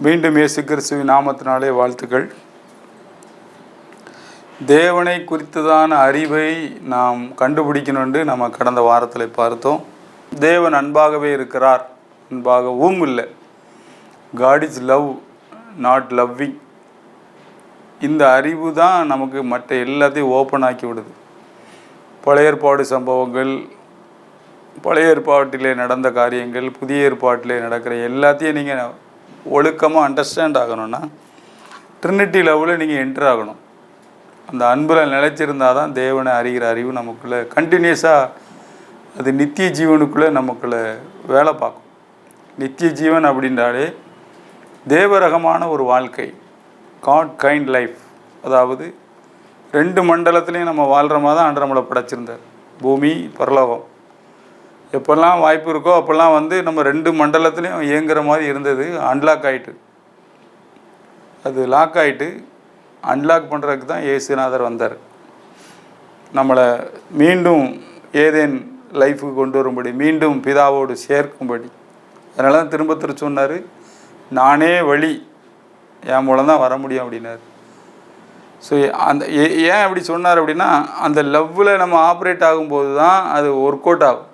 மீண்டும் இயேசு கிறிஸ்துவின் நாமத்தினாலே வாழ்த்துக்கள். தேவனை குறித்ததான அறிவை நாம் கண்டுபிடிக்கணும் என்று நம்ம கடந்த வாரத்தில் பார்த்தோம். தேவன் அன்பாகவே இருக்கிறார், அன்பாகவும் இல்லை. God is love, not loving. இந்த அறிவு தான் நமக்கு மற்ற எல்லாத்தையும் ஓப்பன் ஆக்கி விடுது. பழைய ஏற்பாடு சம்பவங்கள், பழைய ஏற்பாட்டிலே நடந்த காரியங்கள், புதிய ஏற்பாட்டிலே நடக்கிற எல்லாத்தையும் நீங்கள் ஒழுக்கமாக அண்டர்ஸ்டாண்ட் ஆகணும்னா ட்ரினிட்டி லெவலில் நீங்கள் என்ட்ரு ஆகணும். அந்த அன்பில் நிலைச்சிருந்தால் தான் தேவனை அறிகிற அறிவு நமக்குள்ளே கண்டினியூஸாக அது நித்திய ஜீவனுக்குள்ளே நமக்குள்ளே வேலை பார்க்கும். நித்திய ஜீவன் அப்படின்றாலே தேவரகமான ஒரு வாழ்க்கை, காட் கைண்ட் லைஃப். அதாவது 2 மண்டலத்துலேயும் நம்ம வாழ்கிற மாதிரி தான் ஆண்டவர் நம்மளை படைச்சிருந்தார். பூமி, பரலோகம். எப்போல்லாம் வாய்ப்பு இருக்கோ அப்போல்லாம் நம்ம 2 மண்டலத்துலேயும் இயங்குகிற மாதிரி இருந்தது. அன்லாக் ஆகிட்டு, அது லாக் ஆகிட்டு அன்லாக் பண்ணுறதுக்கு தான் இயேசுநாதர் வந்தார். நம்மளை மீண்டும் ஏதேன் லைஃபுக்கு கொண்டு வரும்படி, மீண்டும் பிதாவோடு சேர்க்கும்படி. அதனால தான் திரும்ப சொன்னார், நானே வழி, என் மூலம் தான் வர முடியும் அப்படின்னார். ஸோ அந்த ஏன் அப்படி சொன்னார் அப்படின்னா, அந்த லவ்வில் நம்ம ஆப்ரேட் ஆகும்போது தான் அது ஒர்க் அவுட் ஆகும்.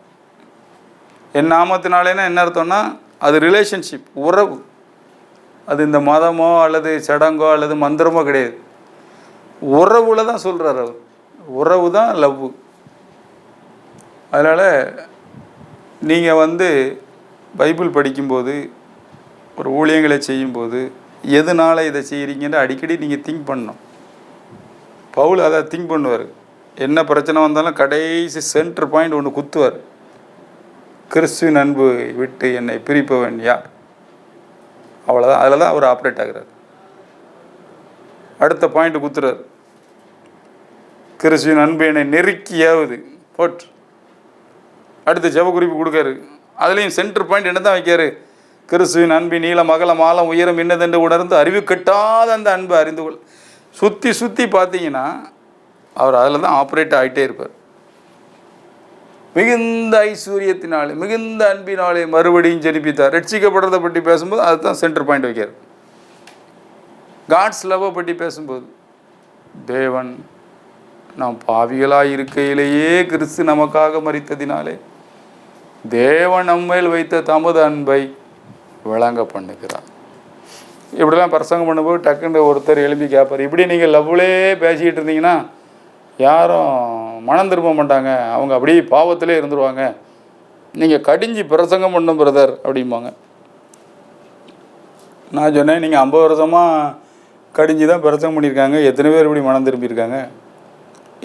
என் நாமத்தினாலேன்னா என்ன அர்த்தம்னா, அது ரிலேஷன்ஷிப், உறவு. அது இந்த மதமோ அல்லது சடங்கோ அல்லது மந்திரமோ கிடையாது. உறவுல தான் சொல்கிறார் அவர். உறவு தான் லவ். அதனால் நீங்கள் பைபிள் படிக்கும்போது, ஒரு ஊழியங்களை செய்யும்போது, எதனால் இதை செய்கிறீங்கன்னு அடிக்கடி நீங்கள் திங்க் பண்ணணும். பவுல் அதை திங்க் பண்ணுவார். என்ன பிரச்சனை வந்தாலும் கடைசி சென்டர் பாயிண்ட் ஒன்று குத்துவார். கிறிஸ்துவின் அன்பு விட்டு என்னை பிரிப்பவன் யார்? அவ்வளோதான். அதில் தான் அவர் ஆப்ரேட் ஆகிறார். அடுத்த பாயிண்ட் குத்துறார், கிறிஸ்துவின் அன்பு என்னை நெருக்கியாவது போட். அடுத்த ஜெப குறிப்பு கொடுக்காரு. அதுலேயும் சென்டர் பாயிண்ட் என்ன தான் வைக்காரு, கிறிஸ்துவின் அன்பின் நீளம் அகலம் ஆழம் உயரம் என்னதென்று உணர்ந்து அறிவு கட்டாத அந்த அன்பு அறிந்து கொள். சுற்றி பார்த்தீங்கன்னா அவர் அதில் தான் ஆப்ரேட் ஆகிட்டே இருப்பார். மிகுந்த ஐஸ்வர்யத்தினாலே மிகுந்த அன்பினாலே மறுபடியும் ஜெனிப்பித்தார். ரட்சிக்கப்படுறதை பற்றி பேசும்போது அதுதான் சென்டர் பாயிண்ட் வைக்கார். காட்ஸ் லவ்வை பற்றி பேசும்போது, தேவன் நாம் பாவிகளாக இருக்கையிலேயே கிறிஸ்து நமக்காக மரித்ததினாலே தேவன் நம்மேல் வைத்த தமது அன்பை விளங்க பண்ணுகிறார். இப்படிலாம் பிரசங்கம் பண்ணும்போது டக்குன்னு ஒருத்தர் எழுப்பி கேட்பார், இப்படி நீங்கள் லவ்லே பேசிக்கிட்டு இருந்தீங்கன்னா யாரும் மனம் திரும்ப மாட்டாங்க, அவங்க அப்படியே பாவத்திலே இருந்துருவாங்க, நீங்கள் கடிஞ்சு பிரசங்கம் பண்ணும் பிரதர் அப்படிம்பாங்க. நான் சொன்னேன், நீங்கள் 50 வருஷமாக கடிஞ்சு தான் பிரசங்கம் பண்ணியிருக்காங்க. எத்தனை பேர் இப்படி மனம் திரும்பியிருக்காங்க?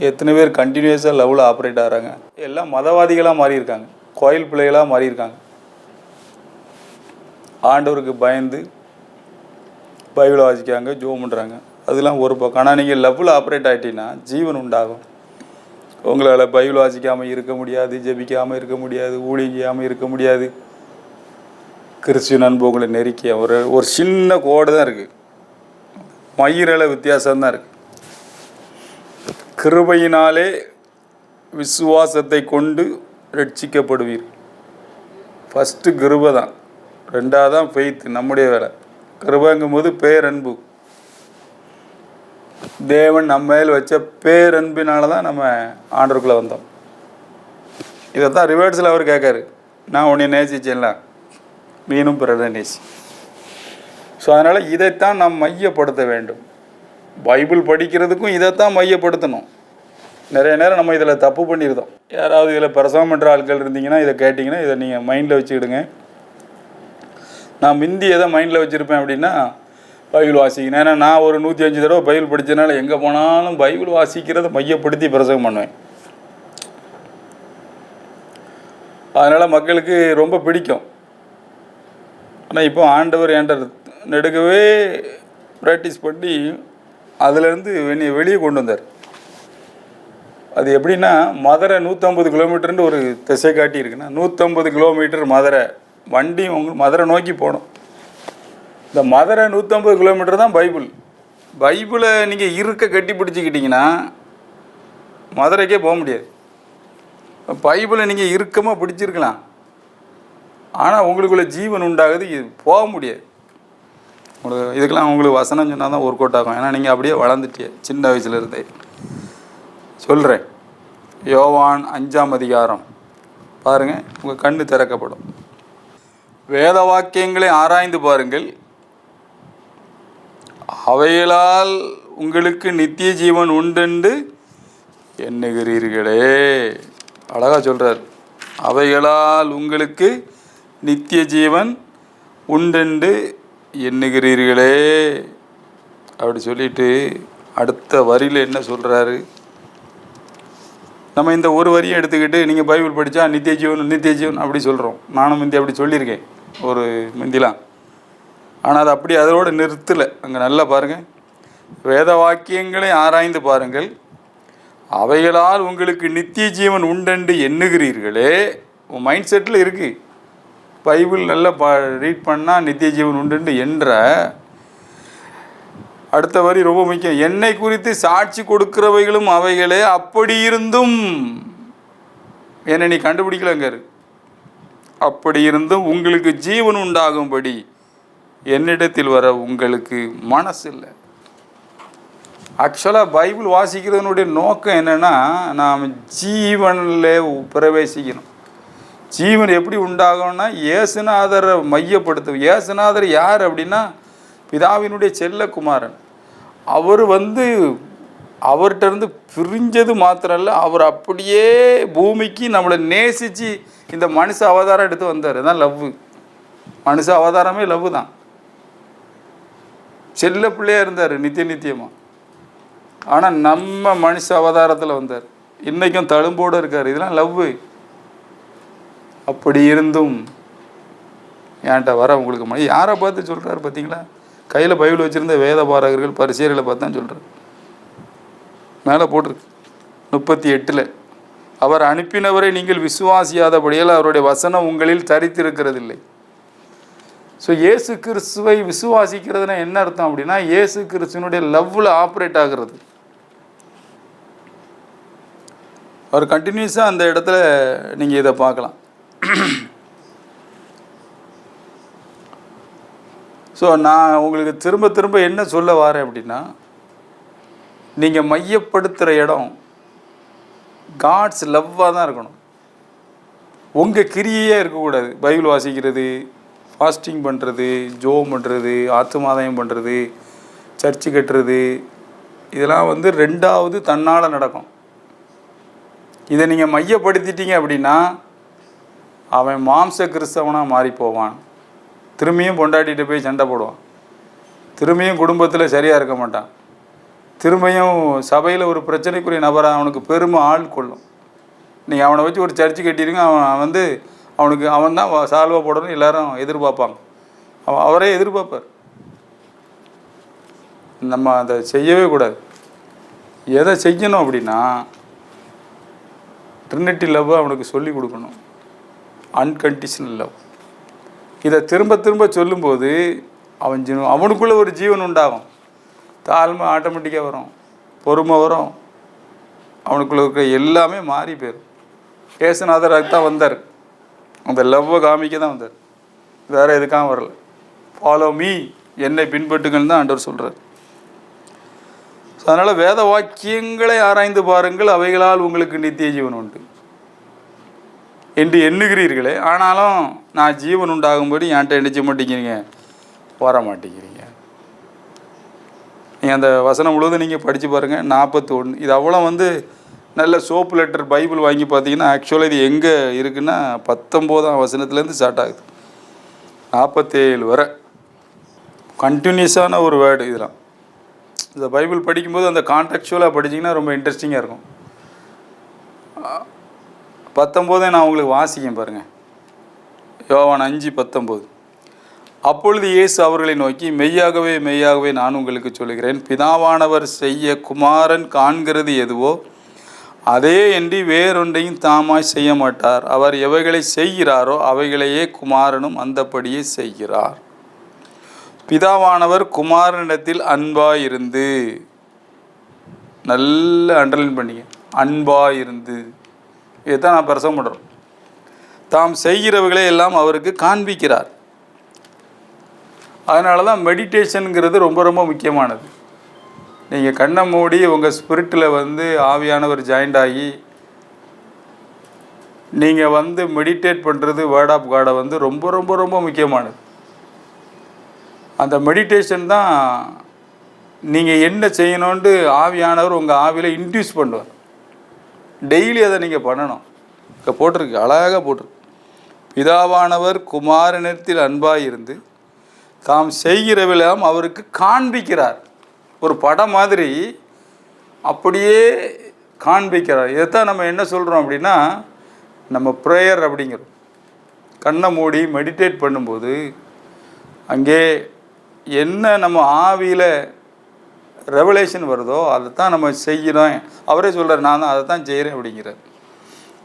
எத்தனை பேர் கண்டினியூஸாக லவ்வில் ஆப்ரேட் ஆகிறாங்க? எல்லாம் மதவாதிகளாக மாறியிருக்காங்க, கோயில் பிள்ளைகளாக மாறியிருக்காங்க. ஆண்டவருக்கு பயந்து பைபிளை வாசிக்காங்க, ஜோம் பண்ணுறாங்க, அதெல்லாம் ஒரு பக்கம். ஆனால் நீங்கள் லவ்வில் ஆப்ரேட் ஆகிட்டீங்கன்னா ஜீவன் உண்டாகும். உங்களால் பைபிள் வாசிக்காமல் இருக்க முடியாது, ஜெபிக்காமல் இருக்க முடியாது, ஊழியாமல் இருக்க முடியாது. கிறிஸ்துவின் அன்பு உங்களை நெருக்கிய ஒரு சின்ன கோடு தான் இருக்குது, மயிரில் வித்தியாசம்தான் இருக்குது. கிருபையினாலே விசுவாசத்தை கொண்டு ரட்சிக்கப்படுவீர். ஃபஸ்ட்டு கிருபை தான், 2ஆவது தான் ஃபெய்த். நம்முடைய வேலை கிருபைங்கும்போது பேரன்பு. தேவன் நம்ம மேல் வச்ச பேரன்பினால தான் நம்ம ஆண்டவருக்குள்ளே வந்தோம். இதை தான் ரிவர்ஸில் அவர் கேட்காரு, நான் உன்னை நேசிச்சேன்ல, மீனும் பிறரை நேசி. ஸோ அதனால் இதைத்தான் நாம் மையப்படுத்த வேண்டும். பைபிள் படிக்கிறதுக்கும் இதைத்தான் மையப்படுத்தணும். நிறைய நேரம் நம்ம இதில் தப்பு பண்ணியிருந்தோம். யாராவது இதில் பிரசவம் பண்ணுற ஆட்கள் இருந்தீங்கன்னா இதை கேட்டிங்கன்னா இதை நீங்கள் மைண்டில் வச்சுக்கிடுங்க. நான் முந்தி எதை மைண்டில் வச்சுருப்பேன் அப்படின்னா, பைபிள் வாசிக்கணும். ஏன்னா நான் ஒரு 105 தடவை பைபிள் படித்ததுனால எங்கே போனாலும் பைபிள் வாசிக்கிறத மையப்படுத்தி பிரசங்கம் பண்ணுவேன். அதனால் மக்களுக்கு ரொம்ப பிடிக்கும். ஆனால் இப்போ ஆண்டவர் என்கிட்ட நெடுக்கவே ப்ராக்டிஸ் பண்ணி அதிலேருந்து வெளியே கொண்டு வந்தார். அது எப்படின்னா, மதுரை 150 கிலோமீட்டர்னு ஒரு திசை காட்டி இருக்குன்னா, 150 கிலோமீட்டர் மதுரை வண்டி மதுரை நோக்கி போகணும். இந்த மதுரை 150 கிலோமீட்டர் தான் பைபிள். பைபிளை நீங்கள் இருக்க கட்டி பிடிச்சிக்கிட்டிங்கன்னா மதுரைக்கே போக முடியாது. பைபிளை நீங்கள் இறுக்கமாக பிடிச்சிருக்கலாம், ஆனால் உங்களுக்குள்ள ஜீவன் உண்டாகுது, இது போக முடியாது. உங்களுக்கு இதுக்கெல்லாம் உங்களுக்கு வசனம் சொன்னால் தான் ஒர்க் அவுட் ஆகும். ஏன்னா நீங்கள் அப்படியே வளர்ந்துட்டிய சின்ன வயசுலேருந்தே. சொல்கிறேன், யோவான் 5ஆம் அதிகாரம் பாருங்கள், உங்கள் கண்ணு திறக்கப்படும். வேத வாக்கியங்களை ஆராய்ந்து பாருங்கள், அவைகளால் உங்களுக்கு நித்திய ஜீவன் உண்டென்று எண்ணுகிறீர்களே. அழகாக சொல்கிறார், அவைகளால் உங்களுக்கு நித்திய ஜீவன் உண்டென்று எண்ணுகிறீர்களே அப்படி சொல்லிட்டு அடுத்த வரியில் என்ன சொல்கிறாரு? நம்ம இந்த ஒரு வரியை எடுத்துக்கிட்டு நீங்கள் பைபிள் படித்தா நித்திய ஜீவன் அப்படி சொல்கிறோம். நானும் முந்தி அப்படி சொல்லியிருக்கேன் ஒரு முந்திலாம். ஆனால் அது அப்படி அதோடு நிறுத்தலை. அங்கே நல்லா பாருங்கள், வேத வாக்கியங்களை ஆராய்ந்து பாருங்கள், அவைகளால் உங்களுக்கு நித்திய ஜீவன் உண்டென்று எண்ணுகிறீர்களே. உன் மைண்ட் செட்டில் இருக்குது, பைபிள் நல்லா ரீட் பண்ணால் நித்திய ஜீவன் உண்டு என்ற. அடுத்த வரி ரொம்ப முக்கியம், என்னை குறித்து சாட்சி கொடுக்கிறவைகளும் அவைகளே, அப்படி இருந்தும் என்னை நீ கண்டுபிடிக்கலங்காரு. அப்படி இருந்தும் உங்களுக்கு ஜீவன் உண்டாகும்படி என்னிடத்தில் வர உங்களுக்கு மனசு இல்லை. ஆக்சுவலாக பைபிள் வாசிக்கிறதுனுடைய நோக்கம் என்னென்னா, நாம் ஜீவனில் பிரவேசிக்கணும். ஜீவன் எப்படி உண்டாகும்னா இயேசுநாதரை மையப்படுத்தும். இயேசுநாதர் யார் அப்படின்னா பிதாவினுடைய செல்லகுமாரன். அவர் அவர்கிட்ட பிரிஞ்சது மாத்திரம் இல்லை, அவர் அப்படியே பூமிக்கு நம்மளை நேசித்து இந்த மனுஷ அவதாரம் எடுத்து வந்தார். அதுதான் லவ். மனுஷ அவதாரமே லவ் தான். செல்ல பிள்ளையாக இருந்தார் நித்தியமாக. ஆனால் நம்ம மனுஷ அவதாரத்தில் வந்தார். இன்றைக்கும் தழும்போடு இருக்கார். இதெல்லாம் லவ். அப்படி இருந்தும் என்கிட்ட வர உங்களுக்கு யாரை பார்த்து சொல்கிறாரு பார்த்தீங்களா? கையில் பைபிள் வச்சுருந்த வேத பாரகர்கள் பரிசேயர்களை பார்த்து தான் சொல்கிறார். மேலே போட்டிருக்கு 38. அவர் அனுப்பினவரை நீங்கள் விசுவாசியாதபடியால் அவருடைய வசனம் உங்களில் தரித்திருக்கிறதில்லை. ஸோ இயேசு கிறிஸ்துவை விசுவாசிக்கிறதுனா என்ன அர்த்தம் அப்படின்னா, இயேசு கிறிஸ்துவனுடைய லவ்வில் ஆப்ரேட் ஆகிறது. அவர் கண்டினியூஸாக அந்த இடத்துல நீங்கள் இதை பார்க்கலாம். ஸோ நான் உங்களுக்கு திரும்ப திரும்ப என்ன சொல்ல வரேன் அப்படின்னா, நீங்கள் மையப்படுத்துகிற இடம் காட்ஸ் லவ்வாக தான் இருக்கணும். உங்கள் கிரியையே இருக்கக்கூடாது. பைபிள் வாசிக்கிறது, ஃபாஸ்டிங் பண்ணுறது, ஜோம் பண்ணுறது, ஆத்துமாதாயம் பண்ணுறது, சர்ச்சு கட்டுறது, இதெல்லாம் ரெண்டாவது தன்னால் நடக்கும். இதை நீங்கள் மையப்படுத்திட்டீங்க அப்படின்னா அவன் மாம்ச கிறிஸ்தவனாக மாறி போவான். திரும்பியும் பொண்டாட்டிகிட்ட போய் சண்டை போடுவான். திரும்பியும் குடும்பத்தில் சரியாக இருக்க மாட்டான். திரும்பியும் சபையில் ஒரு பிரச்சனைக்குரிய நபராக அவனுக்கு பெருமை ஆள் கொள்ளும். நீங்கள் அவனை வச்சு ஒரு சர்ச்சு கட்டிடுங்க, அவன் தான் சால்வா போடணும் எல்லாரும் எதிர்பார்ப்பாங்க. அவரே எதிர்பார்ப்பார். நம்ம அதை செய்யவே கூடாது. எதை செய்யணும் அப்படின்னா ட்ரினிட்டி லவ் அவனுக்கு சொல்லி கொடுக்கணும். Unconditional love. இதை திரும்ப திரும்ப சொல்லும்போது அவனுக்குள்ளே ஒரு ஜீவன் உண்டாகும். தாழ்மை ஆட்டோமேட்டிக்காக வரும், பொறுமை வரும், அவனுக்குள்ளே இருக்கிற எல்லாமே மாறி போயிடும். இயேசுநாதர் அதுதான் வந்தார், அந்த லவ்வை காமிக்க தான் வந்தார், வேறு எதுக்காக வரல. ஃபாலோ மீ, என்னை பின்பற்றுங்கன்னு தான் ஆண்டவர் சொல்கிறார். ஸோ அதனால் வேத வாக்கியங்களை ஆராய்ந்து பாருங்கள், அவைகளால் உங்களுக்கு நித்திய ஜீவன் உண்டு என்று எண்ணுகிறீர்களே. ஆனாலும் நான் ஜீவன் உண்டாகும்படி என்கிட்ட என்ன செய்ய மாட்டேங்கிறீங்க, வர மாட்டேங்கிறீங்க. நீங்கள் அந்த வசனம் முழுவதும் நீங்கள் படித்து பாருங்கள். 41. இது அவ்வளோ நல்ல சோப்பு லெட்டர் பைபிள் வாங்கி பார்த்தீங்கன்னா ஆக்சுவலாக இது எங்கே இருக்குன்னா 19ஆம் வசனத்துலேருந்து ஸ்டார்ட் ஆகுது 47 வரை கண்டினியூஸான ஒரு வேர்டு. இதெல்லாம் இந்த பைபிள் படிக்கும்போது அந்த கான்டெக்சுவலாக படிச்சிங்கன்னா ரொம்ப இன்ட்ரெஸ்டிங்காக இருக்கும். 19 நான் உங்களுக்கு வாசிக்கேன் பாருங்கள். யோவான் 5:19. அப்பொழுது இயேசு அவர்களை நோக்கி, மெய்யாகவே மெய்யாகவே நான் உங்களுக்கு சொல்லுகிறேன், பிதாவானவர் செய்ய குமாரன் காண்கிறது எதுவோ அதே என்று வேறொன்றையும் தாமாய் செய்ய மாட்டார். அவர் எவைகளை செய்கிறாரோ அவைகளையே குமாரனும் அந்தப்படியே செய்கிறார். பிதாவானவர் குமாரனிடத்தில் அன்பாயிருந்து, நல்ல அண்டர்லைன் பண்ணிங்க, அன்பாயிருந்து, இதுதான் நான் பிரசவம் பண்ணுறோம், தாம் செய்கிறவைகளை எல்லாம் அவருக்கு காண்பிக்கிறார். அதனால தான் மெடிடேஷனுங்கிறது ரொம்ப ரொம்ப முக்கியமானது. நீங்கள் கண்ணை மூடி உங்கள் ஸ்பிரிட்டில் வந்து ஆவியானவர் ஜாயிண்ட் ஆகி நீங்கள் வந்து மெடிடேட் பண்ணுறது வேர்ட் ஆஃப் காடை வந்து ரொம்ப ரொம்ப ரொம்ப முக்கியமானது. அந்த மெடிடேஷன் தான் நீங்கள் என்ன செய்யணுன்ட்டு ஆவியானவர் உங்கள் ஆவியில் இன்டியூஸ் பண்ணுவார். டெய்லி அதை நீங்கள் பண்ணணும். இப்போ போட்டிருக்கு, அழகாக போட்டிருக்கு. பிதாவானவர் குமாரனிடத்தில் அன்பாக இருந்து தாம் செய்கிறவெல்லாம் அவருக்கு காண்பிக்கிறார். ஒரு படம் மாதிரி அப்படியே காண்பிக்கிறார். இதைத்தான் நம்ம என்ன சொல்கிறோம் அப்படின்னா, நம்ம ப்ரேயர் அப்படிங்கிறோம். கண்ணை மூடி மெடிடேட் பண்ணும்போது அங்கே என்ன நம்ம ஆவியில் ரெவலேஷன் வருதோ அதை தான் நம்ம செய்யணும். அவரே சொல்கிறார், நான் தான் அதை தான் செய்கிறேன் அப்படிங்கிறார்.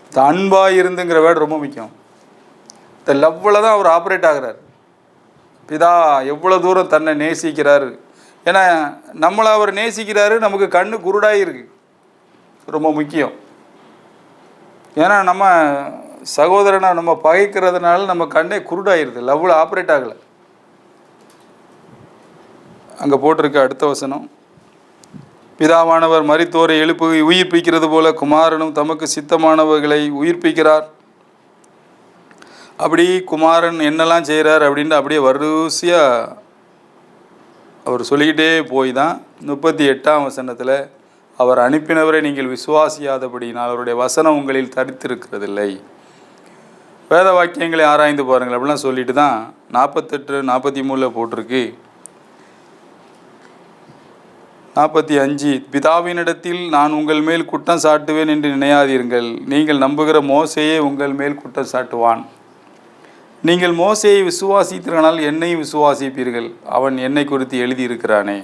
இந்த அன்பாக இருந்துங்கிற வேர்டு ரொம்ப முக்கியம். இந்த லவ்வில் தான் அவர் ஆப்ரேட் ஆகிறார். பிதா எவ்வளோ தூரம் தன்னை நேசிக்கிறாரு. ஏன்னா நம்மளை அவர் நேசிக்கிறாரு, நமக்கு கண்ணு குருடாயிருக்கு. ரொம்ப முக்கியம். ஏன்னா நம்ம சகோதரனை நம்ம பகைக்கிறதுனால நம்ம கண்ணே குருடாயிருது, லவ்வில் ஆப்ரேட் ஆகலை. அங்கே போட்டிருக்க அடுத்த வசனம், பிதாவானவர் மரித்தோரை உயிர்ப்பிக்கிறது போல குமாரனும் தமக்கு சித்தமானவர்களை உயிர்ப்பிக்கிறார். அப்படி குமாரன் என்னெல்லாம் செய்கிறார் அப்படின்ட்டு அப்படியே வரிசையாக அவர் சொல்லிக்கிட்டே போய் தான் 38ஆம் வசனத்தில், அவர் அனுப்பினவரை நீங்கள் விசுவாசியாதபடினால் அவருடைய வசனம் உங்களில் தரித்திருக்கிறதில்லை. வேத வாக்கியங்களை ஆராய்ந்து பாருங்கள் அப்படிலாம் சொல்லிட்டு தான் 48 43 போட்டிருக்கு. 45, பிதாவினிடத்தில் நான் உங்கள் மேல் குற்றம் சாட்டுவேன் என்று நினையாதீர்கள், நீங்கள் நம்புகிற மோசேயே உங்கள் மேல் குற்றம் சாட்டுவான். நீங்கள் மோசேயை விசுவாசித்தீர்களானால் என்னையும் விசுவாசிப்பீர்கள், அவன் என்னை குறித்து எழுதியிருக்கிறானே.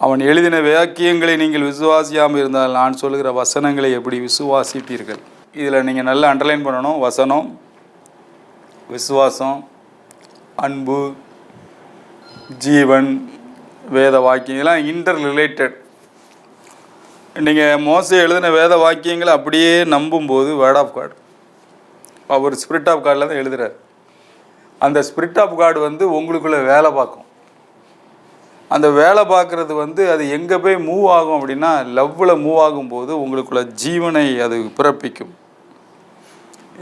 அவன் எழுதின வாக்கியங்களை நீங்கள் விசுவாசியாமல் இருந்தால் நான் சொல்லுகிற வசனங்களை எப்படி விசுவாசிப்பீர்கள்? இதில் நீங்கள் நல்லா அண்டர்லைன் பண்ணணும். வசனம், விசுவாசம், அன்பு, ஜீவன், வேத வாக்கியம் இதெல்லாம் இன்டர் ரிலேட்டட். நீங்கள் மோசே எழுதின வேத வாக்கியங்களை அப்படியே நம்பும்போது வேர்ட் ஆஃப் காட், அவர் ஸ்பிரிட் ஆஃப் காடில் தான் எழுதுகிறார். அந்த ஸ்பிரிட் ஆஃப் காட் வந்து உங்களுக்குள்ளே வேலை பார்க்கும். அந்த வேலை பார்க்குறது வந்து அது எங்கே போய் மூவ் ஆகும் அப்படின்னா, லவ்வில் மூவ் ஆகும்போது உங்களுக்குள்ள ஜீவனை அது பிறப்பிக்கும்.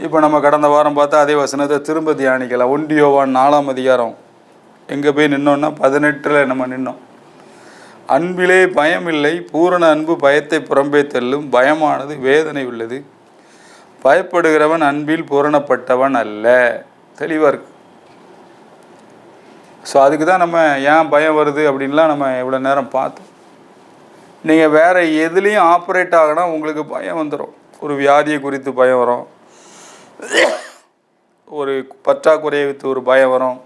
இப்போ நம்ம கடந்த வாரம் பார்த்தா அதே வசனத்தை திரும்ப தியானிக்கலாம். 1 யோவான் 4ஆம் அதிகாரம் எங்கே போய் நின்னோன்னா 18 நம்ம நின்னோம். அன்பிலே பயம் இல்லை, பூரண அன்பு பயத்தை புறம்பே தள்ளும், பயமானது வேதனை உள்ளது, பயப்படுகிறவன் அன்பில் பூரணப்பட்டவன் அல்ல. தெளிவாக இருக்கு. ஸோ அதுக்கு தான் நம்ம ஏன் பயம் வருது அப்படின்லாம் நம்ம இவ்வளோ நேரம் பார்த்தோம். நீங்கள் வேறு எதுலேயும் ஆப்ரேட் ஆகினா உங்களுக்கு பயம் வந்துடும். ஒரு வியாதியை குறித்து பயம் வரும், ஒரு பற்றாக்குறையை வைத்து ஒரு பயம் வரும்.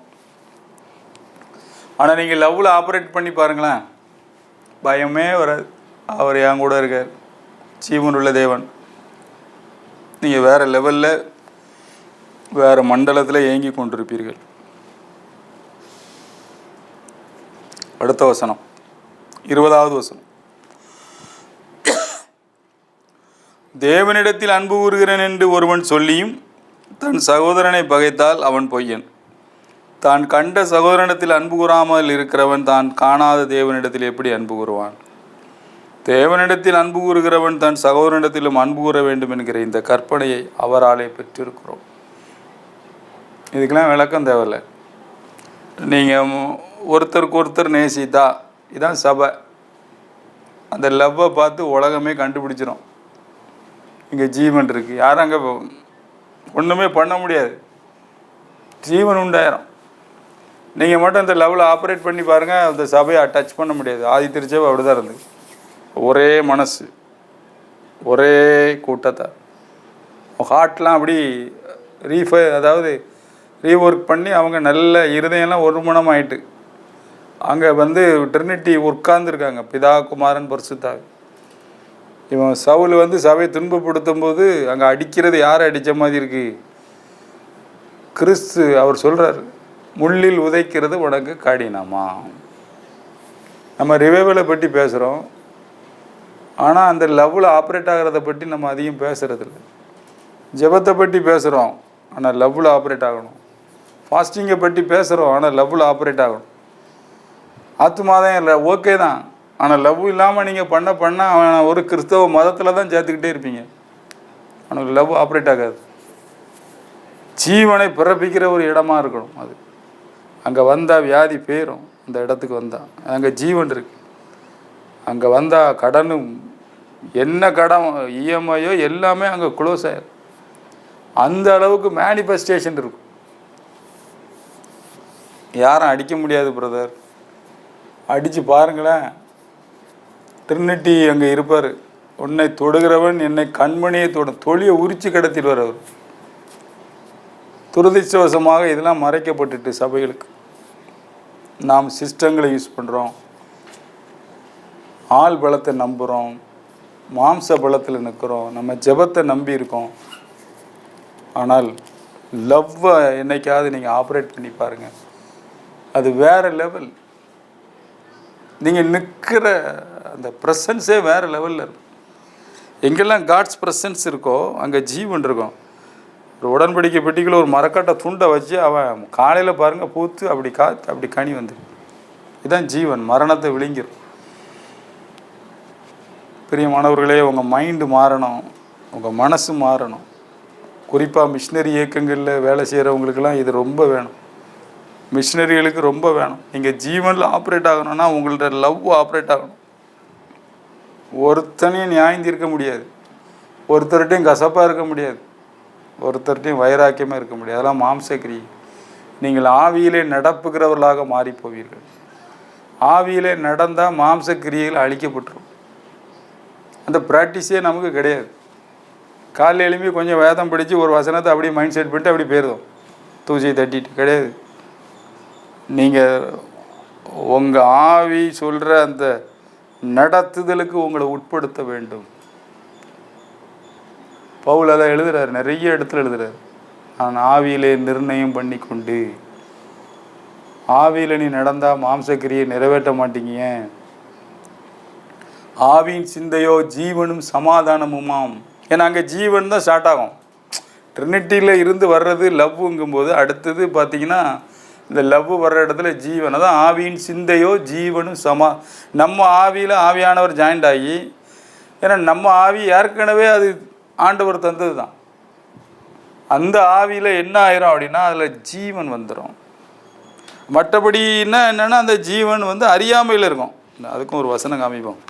ஆனால் நீங்கள் லவ்வில் ஆப்ரேட் பண்ணி பாருங்களேன், பயமே வராது. அவர் என் கூட இருக்கார், ஜீவன் உள்ள தேவன். நீங்கள் வேறு லெவலில் வேறு மண்டலத்தில் ஏங்கி கொண்டிருப்பீர்கள். அடுத்த வசனம் 20வது வசனம், தேவனிடத்தில் அன்பு கூறுகிறேன் என்று ஒருவன் சொல்லியும் தன் சகோதரனை பகைத்தால் அவன் பொய்யன். தான் கண்ட சகோதரனிடத்தில் அன்பு கூறாமல் இருக்கிறவன் தான் காணாத தேவனிடத்தில் எப்படி அன்பு கூறுவான்? தேவனிடத்தில் அன்பு கூறுகிறவன் தன் சகோதரனிடத்திலும் அன்பு கூற வேண்டும் என்கிற இந்த கற்பனையை அவராலே பெற்றிருக்கிறோம். இதுக்கெல்லாம் விளக்கம் தேவையில்லை. நீங்கள் ஒருத்தருக்கு ஒருத்தர் நேசித்தா இதான் சபை. அந்த லவ்வை பார்த்து உலகமே கண்டுபிடிச்சிடும். இங்கே ஜீவன் இருக்குது, யாரும் அங்கே ஒன்றுமே பண்ண முடியாது, ஜீவன் உண்டாயிரும். நீங்கள் மட்டும் அந்த லெவலில் ஆப்ரேட் பண்ணி பாருங்கள், அந்த சபையை டச் பண்ண முடியாது. ஆதி திருச்சபை அப்படி தான் இருந்தது. ஒரே மனசு, ஒரே கூட்டத்தார். ஹார்ட்லாம் அப்படி அதாவது ரீஒர்க் பண்ணி அவங்க நல்ல இருதயம்லாம் ஒரு மனமாயிட்டு அங்கே வந்து ட்ரினிட்டி உட்கார்ந்துருக்காங்க, பிதா குமாரன் பரிசுத்தாவி. இவன் சவுல் வந்து சபையை துன்பப்படுத்தும் போது அங்கே அடிக்கிறது யாரை அடித்த மாதிரி இருக்கு? கிறிஸ்து. அவர் சொல்கிறார், முள்ளில் உதைக்கிறது உனக்கு கடினமா. நம்ம ரிவைவலை பற்றி பேசுகிறோம், ஆனால் அந்த லவ்வில் ஆப்ரேட் ஆகிறத பற்றி நம்ம அதிகம் பேசுகிறதில்ல. ஜெபத்தை பற்றி பேசுகிறோம், ஆனால் லவ்வில் ஆப்ரேட் ஆகணும். ஃபாஸ்டிங்கை பற்றி பேசுகிறோம், ஆனால் லவ்வில் ஆப்ரேட் ஆகணும். ஆத்மா தான் இல்லை, ஓகே தான், ஆனால் லவ் இல்லாமல் நீங்கள் பண்ண அவன் ஒரு கிறிஸ்தவ மதத்தில் தான் சேர்த்துக்கிட்டே இருப்பீங்க. அவனுக்கு லவ் ஆப்ரேட் ஆகாது. ஜீவனை பிறப்பிக்கிற ஒரு இடமா இருக்கணும் அது. அங்கே வந்தால் வியாதி போயிடும். அந்த இடத்துக்கு வந்தால் அங்கே ஜீவன் இருக்கு. அங்கே வந்தால் கடனும் என்ன கடன் இஎம்ஐயோ எல்லாமே அங்கே க்ளோஸ் ஆயிடும். அந்த அளவுக்கு மேனிஃபெஸ்டேஷன் இருக்கும். யாரும் அடிக்க முடியாது பிரதர். அடித்து பாருங்களேன், ட்ரினிட்டி அங்கே இருப்பார். உன்னை தொடுகிறவன் என்னை கண்மணியை தொழியை உரிச்சு கடத்திடுவார் அவர். துரதிர்ஷ்டவசமாக இதெல்லாம் மறைக்கப்பட்டுட்டு சபைகளுக்கு நாம் சிஸ்டங்களை யூஸ் பண்ணுறோம், ஆள் பலத்தை நம்புகிறோம், மாம்ச பலத்தில் நிற்கிறோம், நம்ம ஜெபத்தை நம்பி இருக்கோம். ஆனால் லவ்வை என்னைக்காவது நீங்கள் ஆப்ரேட் பண்ணி பாருங்கள், அது வேறு லெவல். நீங்கள் நிற்கிற அந்த ப்ரெசன்ஸே வேறு லெவலில் இருக்கும். எங்கெல்லாம் காட்ஸ் ப்ரெசன்ஸ் இருக்கோ அங்கே ஜீவன் இருக்கும். ஒரு உடன்படிக்கை பெட்டிக்குள்ள ஒரு மரக்கட்டை துண்டை வச்சு அவன் காலையில் பாருங்கள் பூத்து அப்படி காத்து அப்படி கனி வந்துடும். இதுதான் ஜீவன், மரணத்தை விழுங்கிடும். பிரியமானவர்களே, உங்கள் மைண்டு மாறணும், உங்கள் மனசு மாறணும். குறிப்பாக மிஷினரி இயக்கங்களில் வேலை செய்கிறவங்களுக்கெல்லாம் இது ரொம்ப வேணும். மிஷினரிகளுக்கு ரொம்ப வேணும். நீங்கள் ஜீவனில் ஆப்ரேட் ஆகணும்னா உங்கள்ட்ட லவ் ஆப்ரேட் ஆகணும். ஒருத்தனையும் நியாயம் தீர்க்க முடியாது, ஒருத்தர்கிட்டையும் கசப்பாக இருக்க முடியாது, ஒருத்தர்கிட்டையும் வைராக்கியமாக இருக்க முடியாது. அதெல்லாம் மாம்சக்கிரி. நீங்கள் ஆவியிலே நடப்புகிறவர்களாக மாறி போவீர்கள். ஆவியிலே நடந்தால் மாம்சக்கிரியில் அழிக்கப்பட்டுரும். அந்த ப்ராக்டிஸே நமக்கு கிடையாது. காலையில் எழுப்பி கொஞ்சம் வேதம் படித்து ஒரு வசனத்தை அப்படியே மைண்ட் செட் பண்ணிட்டு அப்படி போயிருந்தோம், தூசியை தட்டிட்டு கிடையாது. நீங்கள் உங்கள் ஆவி சொல்கிற அந்த நடத்துதலுக்கு உங்களை உட்படுத்த வேண்டும். பவுல் அதை எழுதுறாரு, நிறைய இடத்துல எழுதுறாரு. நான் ஆவியிலே நிர்ணயம் பண்ணி கொண்டு. ஆவியில் நீ நடந்தால் மாம்சக்கிரியை நிறைவேற்ற மாட்டீங்க. ஆவியின் சிந்தையோ ஜீவனும் சமாதானமுமாம். ஏன்னா அங்கே ஜீவன் தான் ஸ்டார்ட் ஆகும். ட்ரினிட்டியில் இருந்து வர்றது லவ்வுங்கும்போது அடுத்தது பார்த்தீங்கன்னா இந்த லவ் வர்ற இடத்துல ஜீவன். அதான் ஆவியின் சிந்தையோ ஜீவனும் நம்ம ஆவியில் ஆவியானவர் ஜாயிண்ட் ஆகி, ஏன்னா நம்ம ஆவி ஏற்கனவே அது ஆண்டவர் தந்தது தான். அந்த ஆவியில் என்ன ஆயிரும் அப்படின்னா அதில் ஜீவன் வந்துடும். மற்றபடி என்னென்னா அந்த ஜீவன் அறியாமையில் இருக்கும். அதுக்கும் ஒரு வசனம் காமிப்போம்.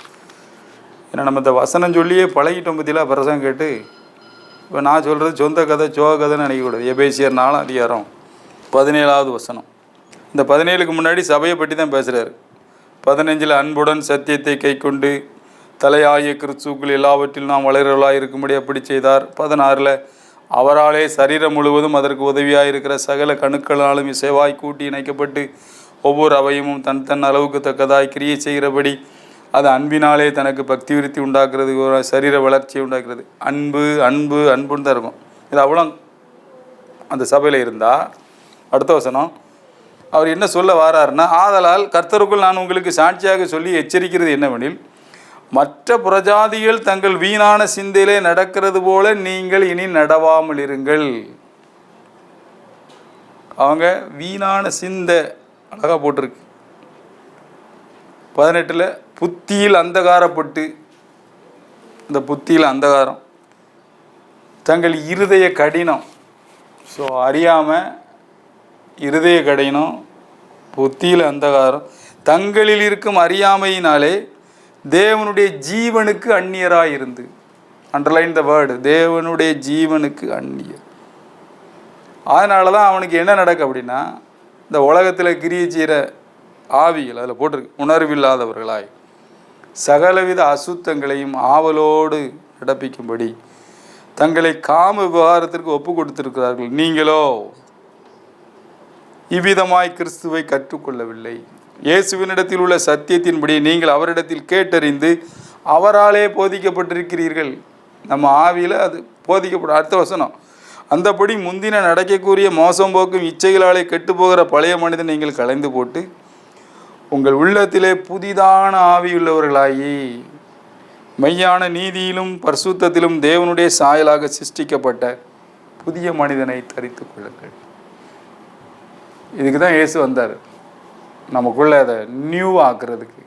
ஏன்னா நம்ம இந்த வசனம் சொல்லியே பழகிட்டோம் பற்றிலாம் பிரசங்கம் கேட்டு. இப்போ நான் சொல்கிறது சொந்த கதை சோக கதைன்னு நினைக்கக்கூடாது. எபேசியர் 4 அதிகாரம் 17வது வசனம். இந்த 17க்கு முன்னாடி சபையை பற்றி தான் பேசுகிறார். 15 அன்புடன் சத்தியத்தை கை கொண்டு தலையாய கிறிஸ்துக்குள் எல்லாவற்றிலும் நாம் வளர்கிறவர்களாக இருக்கும்படி அப்படி செய்தார். 16 அவராலே சரீரம் முழுவதும் அதற்கு உதவியாக இருக்கிற சகல கணுக்களாலும் இசைவாய் கூட்டி இணைக்கப்பட்டு ஒவ்வொரு அவயமும் தன் தன் அளவுக்கு தக்கதாய் கிரியை செய்கிறபடி அது அன்பினாலே தனக்கு பக்தி விருத்தி உண்டாக்குறது, ஒரு சரீர வளர்ச்சியை உண்டாக்குறது. அன்பு அன்பு அன்புன்னு தான் இருக்கும். இது அவ்வளோ அந்த சபையில் இருந்தால். அடுத்த வசனம் அவர் என்ன சொல்ல வாராருன்னா, ஆதலால் கர்த்தருக்குள் நான் உங்களுக்கு சாட்சியாக சொல்லி எச்சரிக்கிறது என்னவெனில், மற்ற புறஜாதிகள் தங்கள் வீணான சிந்தையிலே நடக்கிறது போல நீங்கள் இனி நடவாமல் இருங்கள். அவங்க வீணான சிந்தை அழகாக போட்டிருக்கு. 18 புத்தியில் அந்தகாரப்பட்டு, இந்த புத்தியில் அந்தகாரம் தங்கள் இருதய கடினம். ஸோ அறியாமல் இருதய கடினம், புத்தியில் அந்தகாரம், தங்களில் இருக்கும் அறியாமையினாலே தேவனுடைய ஜீவனுக்கு அந்நியராக இருந்து. அண்டர்லைன் த வேர்டு, தேவனுடைய ஜீவனுக்கு அந்நியர். அதனால தான் அவனுக்கு என்ன நடக்கு அப்படின்னா, இந்த உலகத்தில் கிரியை செய்கிற ஆவிகள் அதில் போட்டிருக்கு, உணர்வில்லாதவர்களாய் சகலவித அசுத்தங்களையும் ஆவலோடு நடப்பிக்கும்படி தங்களை காம விவகாரத்திற்கு ஒப்பு கொடுத்திருக்கிறார்கள். நீங்களோ இவ்விதமாய் கிறிஸ்துவை கற்றுக்கொள்ளவில்லை. இயேசுவினிடத்தில் உள்ள சத்தியத்தின்படி நீங்கள் அவரிடத்தில் கேட்டறிந்து அவராலே போதிக்கப்பட்டிருக்கிறீர்கள். நம்ம ஆவியில் அது போதிக்கப்படும். அடுத்த வசனம், அந்தபடி முந்தின நடக்கக்கூடிய மோசம் போக்கும் இச்சைகளாலே கெட்டுப்போகிற பழைய மனிதன் நீங்கள் களைந்து போட்டு உங்கள் உள்ளத்திலே புதிதான ஆவியுள்ளவர்களாகி மெய்யான நீதியிலும் பரிசுத்தத்திலும் தேவனுடைய சாயலாக சிருஷ்டிக்கப்பட்ட புதிய மனிதனை தரித்து கொள்ளுங்கள். இதுக்கு தான் இயேசு வந்தார், நமக்குள்ளே அதை நியூ ஆக்குறதுக்கு.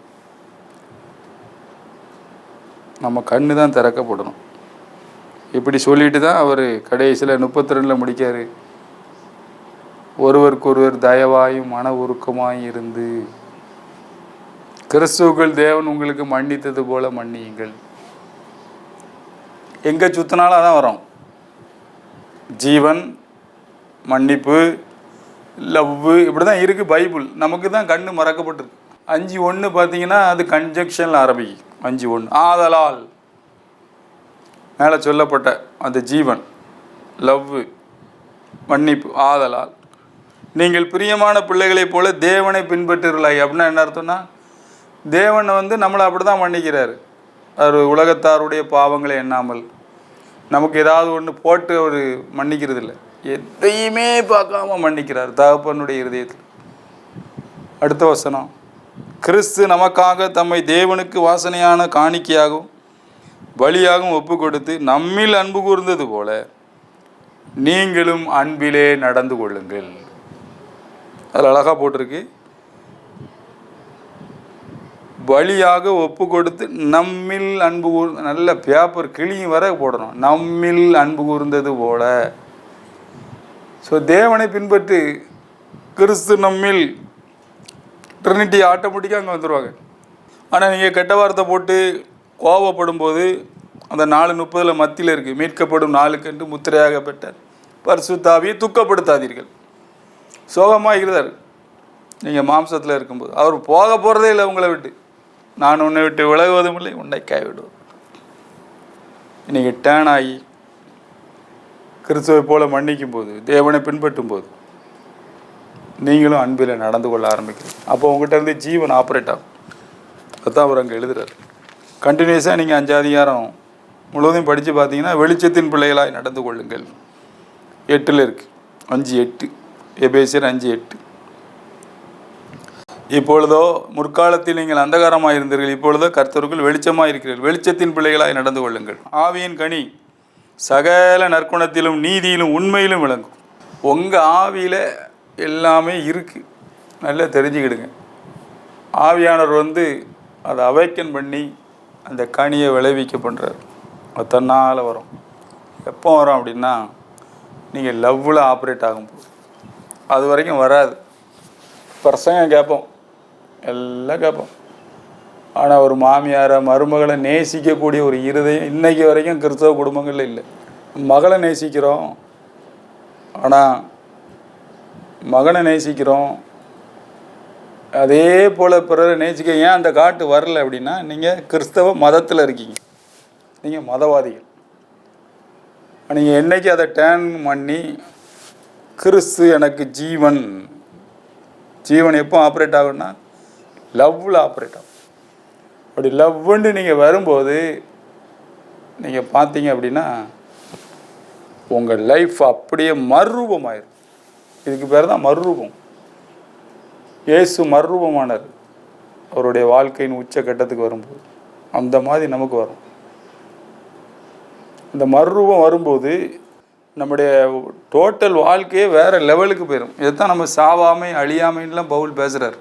நம்ம கண்ணு தான் திறக்கப்படணும். இப்படி சொல்லிட்டு தான் அவர் கடைசியில் 32 முடிக்காரு. ஒருவருக்கொருவர் தயவாயும் மன உருக்கமாயும் இருந்து கிறிஸ்துவுக்குள் தேவன் உங்களுக்கு மன்னித்தது போல மன்னியுங்கள். எங்கே சுத்தினாலும் அதான் வரும். ஜீவன், மன்னிப்பு, லவ்வு, இப்படி தான் இருக்குது பைபிள். நமக்கு தான் கண்ணு மறக்கப்பட்டிருக்கு. 5:1 பார்த்தீங்கன்னா அது கன்ஜெக்ஷனில் ஆரம்பிக்கும். 5:1 ஆதலால் மேலே சொல்லப்பட்ட அந்த ஜீவன், லவ்வு, மன்னிப்பு, ஆதலால் நீங்கள் பிரியமான பிள்ளைகளைப் போல தேவனை பின்பற்றுகிறாய். அப்படின்னா என்ன அர்த்தம்னா, தேவன் நம்மளை அப்படி தான் மன்னிக்கிறார். அவர் உலகத்தாருடைய பாவங்களை எண்ணாமல் நமக்கு ஏதாவது ஒன்று போட்டு அவர் மன்னிக்கிறது இல்லை, எதையுமே பார்க்காம மன்னிக்கிறார் தகப்பனுடைய இருதயத்தில். அடுத்த வசனம், கிறிஸ்து நமக்காக தம்மை தேவனுக்கு வாசனையான காணிக்கையாகவும் பலியாகவும் ஒப்பு கொடுத்து நம்மில் அன்பு கூர்ந்தது போல நீங்களும் அன்பிலே நடந்து கொள்ளுங்கள். அதில் அழகாக போட்டிருக்கு, பலியாக ஒப்பு கொடுத்து நம்மில் அன்பு கூர், நல்ல பேப்பர் கிளியும் வர போடணும், நம்மில் அன்பு கூர்ந்தது போல. ஸோ தேவனை பின்பற்றி கிறிஸ்து நம்மில், ட்ரினிட்டி ஆட்டோமேட்டிக்காக அங்கே வந்துடுவாங்க. ஆனால் நீங்கள் கெட்ட வார்த்தை போட்டு கோபப்படும் போது அந்த 4:30 மத்தியில் இருக்குது, மீட்கப்படும் நாளுக்கென்று முத்திரையாக பெற்ற பரிசுத்த ஆவியை துக்கப்படுத்தாதீர்கள். சோகமாக இருந்தார் நீங்கள் மாம்சத்தில் இருக்கும்போது, அவர் போக போகிறதே இல்லை உங்களை விட்டு. நான் உன்னை விட்டு விலகுவதும் இல்லை, உன்னை கைவிடுவோம். இன்றைக்கி டேன் ஆகி கிறிஸ்துவை போல மன்னிக்கும் போது, தேவனை பின்பற்றும் போது நீங்களும் அன்பில் நடந்து கொள்ள ஆரம்பிக்கிறீங்க. அப்போ உங்கள்கிட்ட இருந்து ஜீவன் ஆப்ரேட் ஆகும். அதுதான் அவர் அங்கே எழுதுறாரு. கண்டினியூஸாக நீங்கள் 5 அதிகாரம் முழுவதும் படித்து பார்த்தீங்கன்னா, வெளிச்சத்தின் பிள்ளைகளாய் நடந்து கொள்ளுங்கள் 8 இருக்குது. 5:8 எபேசியர் 5:8. இப்பொழுதோ முற்காலத்தில் நீங்கள் அந்தகாரமாக இருந்தீர்கள், இப்பொழுதோ கர்த்தருக்குள் வெளிச்சமாக இருக்கிறீர்கள். வெளிச்சத்தின் பிள்ளைகளாய் நடந்து கொள்ளுங்கள். ஆவியின் கனி சகல நற்குணத்திலும் நீதியிலும் உண்மையிலும் விளங்கும். உங்கள் ஆவியில் எல்லாமே இருக்குது, நல்லா தெரிஞ்சுக்கிடுங்க. ஆவியானவர் அதை அவைக்கன் பண்ணி அந்த கனியை விளைவிக்க பண்ணுறார். அது தன்னால் வரும். எப்போ வரும் அப்படின்னா, நீங்கள் லவ்வில் ஆப்ரேட் ஆகும்போது. அது வரைக்கும் வராது. பிரசங்கம் கேட்போம், எல்லாம் கேட்போம். ஆனால் ஒரு மாமியாரை மருமகளை நேசிக்கக்கூடிய ஒரு இருதயம் இன்றைக்கி வரைக்கும் கிறிஸ்தவ குடும்பங்களில் இல்லை. மகளை நேசிக்கிறோம், ஆனால் மகனை நேசிக்கிறோம், அதே போல் பிறரை நேசிக்க ஏன் அந்த காட்டு வரல அப்படின்னா, நீங்கள் கிறிஸ்தவ மதத்தில் இருக்கீங்க, நீங்கள் மதவாதிகள். நீங்கள் என்றைக்கு அதை டேன் பண்ணி கிறிஸ்து எனக்கு ஜீவன், ஜீவன் எப்போ ஆப்ரேட் ஆகும்னா லவ்வில் ஆப்ரேட் ஆகும். அப்படி லவ்வுன்னு நீங்கள் வரும்போது நீங்கள் பார்த்தீங்க அப்படின்னா உங்கள் லைஃப் அப்படியே மறுரூபமாயிரும். இதுக்கு பேர் தான் மறுரூபம். இயேசு மறுரூபமானார் அவருடைய வாழ்க்கையின் உச்சக்கட்டத்துக்கு வரும்போது. அந்த மாதிரி நமக்கு வரும். இந்த மறுரூபம் வரும்போது நம்முடைய டோட்டல் வாழ்க்கையே வேறு லெவலுக்கு போயிடும். இதுதான் நம்ம சாவாமை அழியாமைன்னெலாம் பவுல் பேசுகிறார்.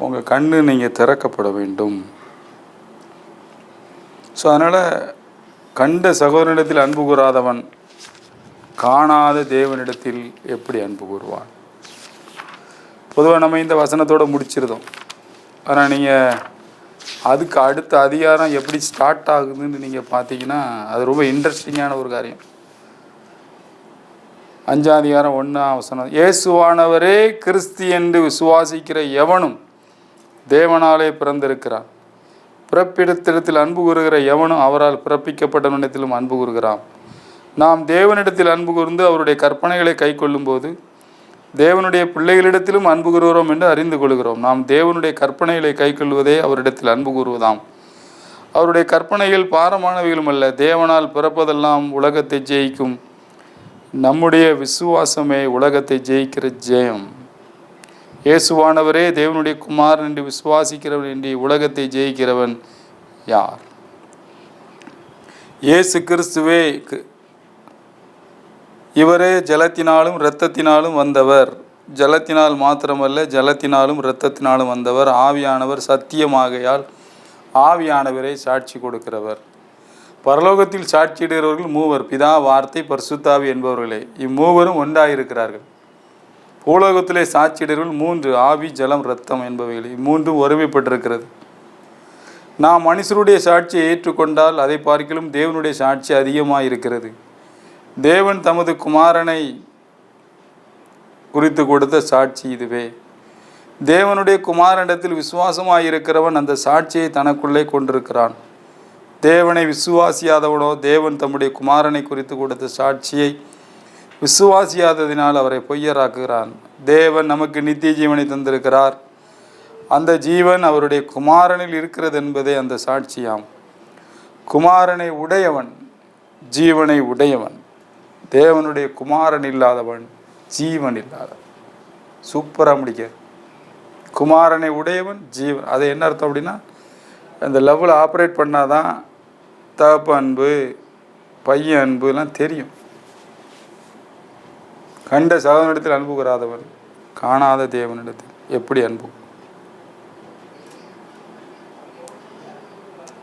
உங்கள் கண்ணு நீங்கள் திறக்கப்பட வேண்டும். ஸோ அதனால் கண்ட சகோதரனிடத்தில் அன்பு கூறாதவன் காணாத தேவனிடத்தில் எப்படி அன்பு கூறுவான்? பொதுவாக நம்ம இந்த வசனத்தோடு முடிச்சிருந்தோம். ஆனால் நீங்கள் அதுக்கு அடுத்த அதிகாரம் எப்படி ஸ்டார்ட் ஆகுதுன்னு நீங்கள் பார்த்தீங்கன்னா அது ரொம்ப இன்ட்ரெஸ்டிங்கான ஒரு காரியம். 5ஆம் அதிகாரம் 1ஆம் வசனம், இயேசுவானவரே கிறிஸ்து என்று விசுவாசிக்கிற எவனும் தேவனாலே பிறந்திருக்கிறான். பிறப்பிடத்திடத்தில் அன்பு கூறுகிற எவனும் அவரால் பிறப்பிக்கப்பட்டவனிடத்திலும் அன்பு கூறுகிறான். நாம் தேவனிடத்தில் அன்பு கூர்ந்து அவருடைய கற்பனைகளை கை கொள்ளும்போது தேவனுடைய பிள்ளைகளிடத்திலும் அன்பு கூறுகிறோம் என்று அறிந்து கொள்கிறோம். நாம் தேவனுடைய கற்பனைகளை கை கொள்வதே அவரிடத்தில் அன்பு கூறுவதாம். அவருடைய கற்பனைகள் பாரமானவைகளும் அல்ல, தேவனால் பிறப்பதெல்லாம் உலகத்தை ஜெயிக்கும். நம்முடைய விசுவாசமே உலகத்தை ஜெயிக்கிற ஜெயம். இயேசுவானவரே தேவனுடைய குமாரன் என்று விசுவாசிக்கிறவன் என்று உலகத்தை ஜெயிக்கிறவன் யார்? இயேசு கிறிஸ்துவே இவரே ஜலத்தினாலும் இரத்தத்தினாலும் வந்தவர். ஜலத்தினால் மாத்திரமல்ல, ஜலத்தினாலும் இரத்தத்தினாலும் வந்தவர். ஆவியானவர் சத்தியமாகையால் ஆவியானவரை சாட்சி கொடுக்கிறவர். பரலோகத்தில் சாட்சியிடுகிறவர்கள் மூவர், பிதா, வார்த்தை, பரிசுத்தாவி என்பவர்களே. இம்மூவரும் ஒன்றாயிருக்கிறார்கள். பூலோகத்திலே சாட்சியிடுகிறவர்கள் மூன்று, ஆவி, ஜலம், இரத்தம் என்பவைகளே. இம்மூன்றும் ஒருமைப்பட்டிருக்கிறது. நாம் மனுஷருடைய சாட்சியை ஏற்றுக்கொண்டால் அதை பார்க்கிலும் தேவனுடைய சாட்சி அதிகமாக இருக்கிறது. தேவன் தமது குமாரனை குறித்து கொடுத்த சாட்சி இதுவே. தேவனுடைய குமாரனிடத்தில் விசுவாசமாயிருக்கிறவன் அந்த சாட்சியை தனக்குள்ளே கொண்டிருக்கிறான். தேவனை விசுவாசியாதவனோ தேவன் தம்முடைய குமாரனை குறித்து கொடுத்த சாட்சியை விசுவாசியாததினால் அவரை பொய்யராக்குகிறான். தேவன் நமக்கு நித்திய ஜீவனை தந்திருக்கிறார். அந்த ஜீவன் அவருடைய குமாரனில் இருக்கிறது என்பதே அந்த சாட்சியாம். குமாரனை உடையவன் ஜீவனை உடையவன். தேவனுடைய குமாரன் இல்லாதவன் ஜீவன் இல்லாதவன். சூப்பராக முடிக்க. குமாரனை உடையவன் ஜீவன். அது என்ன அர்த்தம் அப்படின்னா, அந்த லெவலில் ஆப்ரேட் பண்ணாதான் தகப்ப அன்பு, பையன் அன்புலாம் தெரியும். கண்ட சகோதரனிடத்தில் அன்பு கூறாதவன் காணாத தேவனிடத்தில் எப்படி அன்பு?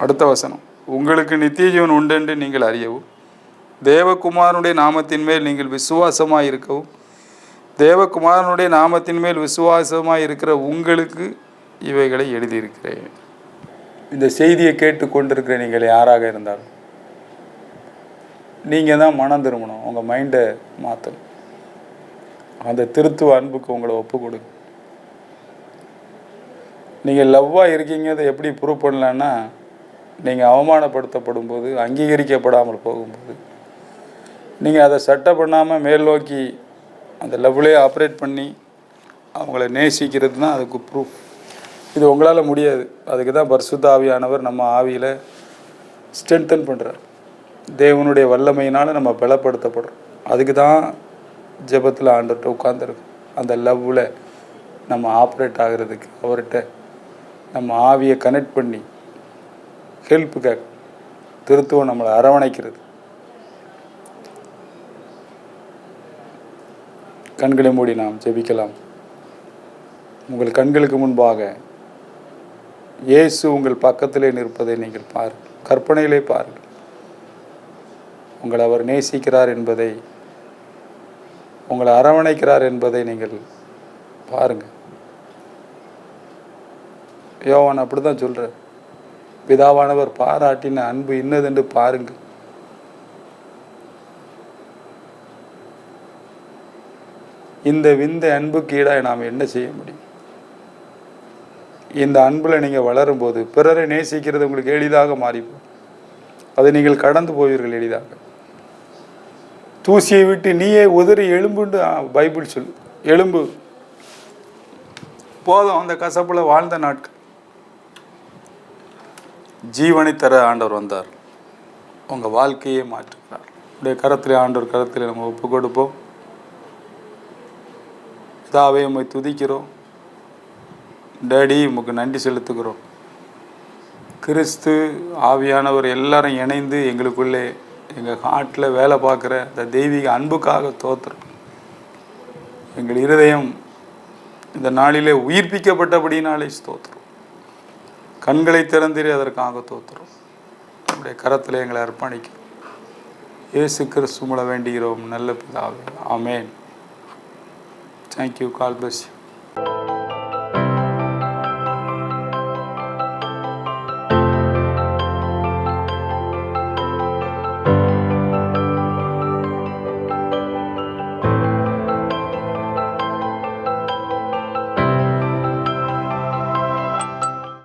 அடுத்த வசனம், உங்களுக்கு நித்திய ஜீவன் உண்டென்று நீங்கள் அறியவும், தேவகுமாரனுடைய நாமத்தின் மேல் நீங்கள் விசுவாசமாக இருக்கவும், தேவகுமாரனுடைய நாமத்தின் மேல் விசுவாசமாக இருக்கிற உங்களுக்கு இவைகளை எழுதியிருக்கிறேன். இந்த செய்தியை கேட்டு கொண்டிருக்கிற நீங்கள் யாராக இருந்தாலும் நீங்கள் தான் மனம் திரும்பணும். உங்கள் மைண்டை மாற்றணும். அந்த திருத்துவ அன்புக்கு உங்களை ஒப்பு கொடுங்க. நீங்கள் லவ்வாக இருக்கீங்கிறத எப்படி ப்ரூவ் பண்ணலான்னா, நீங்கள் அவமானப்படுத்தப்படும் போது, அங்கீகரிக்கப்படாமல் போகும்போது, நீங்கள் அதை சட்டை பண்ணாமல் மேல் நோக்கி அந்த லவ்லே ஆப்ரேட் பண்ணி அவங்கள நேசிக்கிறது தான் அதுக்கு ப்ரூஃப். இது உங்களால் முடியாது. அதுக்கு தான் பரிசுத்த ஆவியானவர் நம்ம ஆவியில் ஸ்ட்ரென்தன் பண்ணுறார். தேவனுடைய வல்லமையினால் நம்ம பலப்படுத்தப்படுறோம். அதுக்கு தான் ஜெபத்தில் ஆண்டுகிட்ட உட்காந்துருக்கும். அந்த லவ்வில் நம்ம ஆப்ரேட் ஆகிறதுக்கு அவர்கிட்ட நம்ம ஆவியை கனெக்ட் பண்ணி ஹெல்ப்புக்காக திருத்துவம் நம்மளை அரவணைக்கிறது. கண்களை மூடி நாம் ஜெபிக்கலாம். உங்கள் கண்களுக்கு முன்பாக இயேசு உங்கள் பக்கத்திலே நிற்பதை நீங்கள் பாருங்கள். கற்பனையிலே பாருங்கள். உங்களை அவர் நேசிக்கிறார் என்பதை, உங்களை அரவணைக்கிறார் என்பதை நீங்கள் பாருங்கள். யோவான் அப்படி தான் சொல்கிறார். பிதாவானவர் பாராட்டின அன்பு இன்னதென்று பாருங்கள். இந்த விந்த அன்புக்கு ஈடாக நாம் என்ன செய்ய முடியும்? இந்த அன்பில் நீங்கள் வளரும்போது பிறரை நேசிக்கிறது உங்களுக்கு எளிதாக மாறிப்போம். அதை நீங்கள் கடந்து போவீர்கள் எளிதாக. தூசியை விட்டு நீயே உதறி எழும்புன்னு பைபிள் சொல்லு. எலும்பு போதும். அந்த கசப்பில் வாழ்ந்த நாட்கள். ஜீவனை தர ஆண்டவர் வந்தார். உங்கள் வாழ்க்கையே மாற்றுகிறார். உடைய கரத்திலே, ஆண்டவர் கரத்திலே நம்ம ஒப்பு கொடுப்போம். பிதாவே, உம்மை துதிக்கிறோம். டேடி, உமக்கு நன்றி செலுத்துகிறோம். கிறிஸ்து ஆவியானவர் எல்லாரும் இணைந்து எங்களுக்குள்ளே எங்கள் ஹார்ட்டில் வேலை பார்க்குற இந்த தெய்வீக அன்புக்காக தோத்துறோம். எங்கள் இருதயம் இந்த நாளிலே உயிர்ப்பிக்கப்பட்டபடினாலே ஸ்தோத்திரம். கண்களை திறந்திரே அதற்காக தோத்துறோம். நம்முடைய கரத்தில் எங்களை அர்ப்பணிக்கிறோம். இயேசு கிறிஸ்து மூலம் வேண்டுகிறோம் நல்ல பிதாவே. ஆமென். Thank you. God bless you.